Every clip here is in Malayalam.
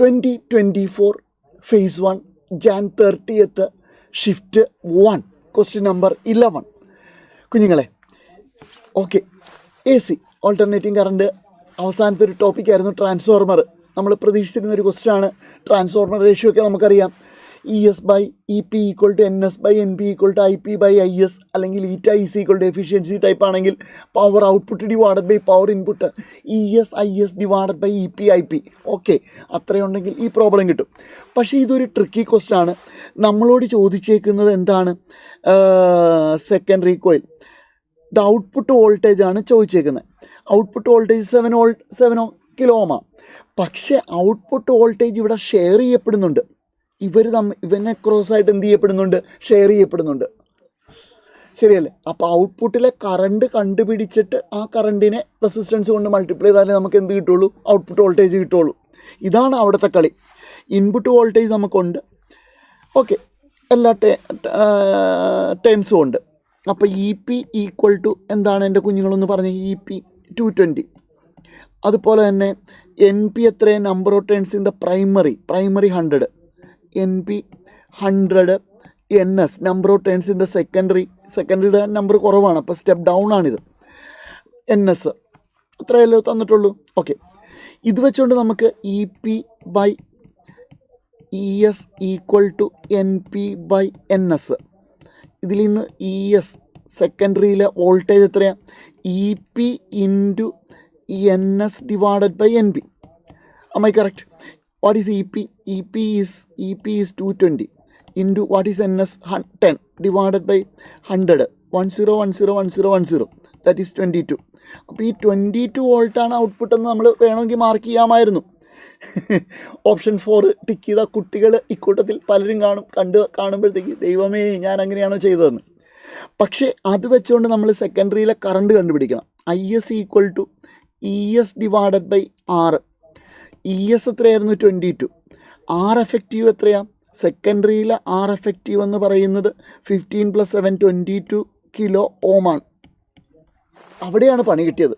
2024 phase 1 Jan 30th shift 1 question number 11. കുഞ്ഞുങ്ങളെ, okay, A C alternating current അവസാനത്തെ ഒരു ടോപ്പിക്കായിരുന്നു ട്രാൻസ്ഫോർമർ. നമ്മൾ പ്രതീക്ഷിച്ചിരുന്നൊരു ക്വസ്റ്റ്യനാണ്. ട്രാൻസ്ഫോർമർ റേഷ്യോ ഒക്കെ നമുക്കറിയാം. ES/EP = NS/NP = IP/IS, അല്ലെങ്കിൽ eta is equal to efficiency type ആണെങ്കിൽ power output divided by power input ES/IS divided by EP/IP. Okay, അത്രയുണ്ടെങ്കിൽ ഈ പ്രോബ്ലം കിട്ടും. പക്ഷേ ഇതൊരു ട്രിക്കി ക്വസ്റ്റ്യൻ ആണ്. നമ്മളോട് ചോദിച്ചേക്കുന്നത് എന്താണ്? Secondary coil the output voltage ആണ് ചോദിച്ചേക്കുന്നത്. ഔട്ട്പുട്ട് വോൾട്ടേജ് 7 കിലോ ഓം ആണ്. പക്ഷേ ഔട്ട്പുട്ട് വോൾട്ടേജ് ഇവിടെ ഷെയർ ചെയ്യപ്പെടുന്നുണ്ട്. ഇവനെ ക്രോസ് ആയിട്ട് എന്ത് ചെയ്യപ്പെടുന്നുണ്ട്? ഷെയർ ചെയ്യപ്പെടുന്നുണ്ട്. ശരിയല്ലേ? അപ്പോൾ ഔട്ട്പുട്ടിലെ കറണ്ട് കണ്ടുപിടിച്ചിട്ട് ആ കറണ്ടിനെ റെസിസ്റ്റൻസ് കൊണ്ട് മൾട്ടിപ്ലൈ ചെയ്താലേ നമുക്ക് എന്ത് കിട്ടുള്ളൂ? ഔട്ട്പുട്ട് വോൾട്ടേജ് കിട്ടുള്ളൂ. ഇതാണ് അവിടുത്തെ കളി. ഇൻപുട്ട് വോൾട്ടേജ് നമുക്കുണ്ട്. ഓക്കെ, എല്ലാ ടേംസും ഉണ്ട്. അപ്പോൾ EP = എന്താണ് എൻ്റെ കുഞ്ഞുങ്ങളൊന്ന് പറഞ്ഞ്? EP 220. അതുപോലെ തന്നെ NP എത്രയാണ്? Number of turns in the primary 100. NP 100. NS number of turns in the സെക്കൻഡറിയുടെ നമ്പർ കുറവാണ്, അപ്പോൾ സ്റ്റെപ്പ് ഡൗൺ ആണിത്. NS അത്രയല്ലോ തന്നിട്ടുള്ളൂ. ഓക്കെ, ഇത് വെച്ചുകൊണ്ട് നമുക്ക് EP/ES = NP/NS. ഇതിൽ നിന്ന് ES സെക്കൻഡറിയിലെ വോൾട്ടേജ് എത്രയാണ്? EP × NS divided by NP. Am I correct? What is EP? EP is 220 into what is NS? 10 divided by 100. 10101010. That is 22. അപ്പോൾ ഈ 22 വോൾട്ടാണ് ഔട്ട്പുട്ട് എന്ന് നമ്മൾ വേണമെങ്കിൽ മാർക്ക് ചെയ്യാമായിരുന്നു. ഓപ്ഷൻ 4 ടിക്ക് ചെയ്ത കുട്ടികൾ ഇക്കൂട്ടത്തിൽ പലരും കാണുമ്പോഴത്തേക്ക് ദൈവമേ ഞാൻ അങ്ങനെയാണോ ചെയ്തതെന്ന്. പക്ഷേ അത് വെച്ചുകൊണ്ട് നമ്മൾ സെക്കൻഡറിയിലെ കറണ്ട് കണ്ടുപിടിക്കണം. IS = ES divided by R. ES എത്രയായിരുന്നു? 22. R എഫക്റ്റീവ് എത്രയാണ്? സെക്കൻഡറിയിലെ R എഫക്റ്റീവ് എന്ന് പറയുന്നത് 15 + 7 22 കിലോ ഓം ആണ്. അവിടെയാണ് പണി കിട്ടിയത്.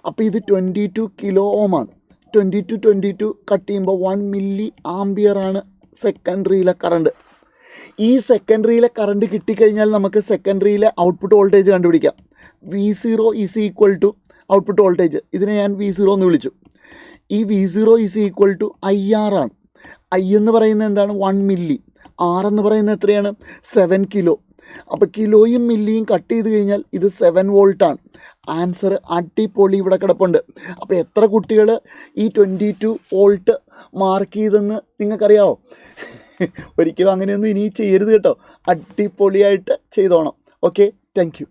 അപ്പോൾ ഇത് 22 കിലോ ഓം ആണ്. 22 കട്ട് ചെയ്യുമ്പോൾ 1 മില്ലി ആംബിയർ ആണ് സെക്കൻഡറിയിലെ കറണ്ട്. ഈ സെക്കൻഡറിയിലെ കറണ്ട് കിട്ടിക്കഴിഞ്ഞാൽ നമുക്ക് സെക്കൻഡറിയിലെ ഔട്ട്പുട്ട് വോൾട്ടേജ് കണ്ടുപിടിക്കാം. V0 = output voltage. ഇതിനെ ഞാൻ V0 എന്ന് വിളിച്ചു. ഈ V0 = IR ആണ്. I എന്ന് പറയുന്നത് എന്താണ്? 1 മില്ലി. R എന്ന് പറയുന്നത് എത്രയാണ്? 7 കിലോ. അപ്പോൾ കിലോയും മില്ലിയും കട്ട് ചെയ്ത് കഴിഞ്ഞാൽ ഇത് 7 വോൾട്ടാണ്. ആൻസർ അടിപൊളി ഇവിടെ കിടപ്പുണ്ട്. അപ്പോൾ എത്ര കുട്ടികൾ ഈ 22 വോൾട്ട് മാർക്ക് ചെയ്തെന്ന് നിങ്ങൾക്കറിയാമോ? ഒരിക്കലും അങ്ങനെയൊന്നും ഇനി ചെയ്യരുത് കേട്ടോ. അടിപൊളിയായിട്ട് ചെയ്തോണം. Okay, thank you.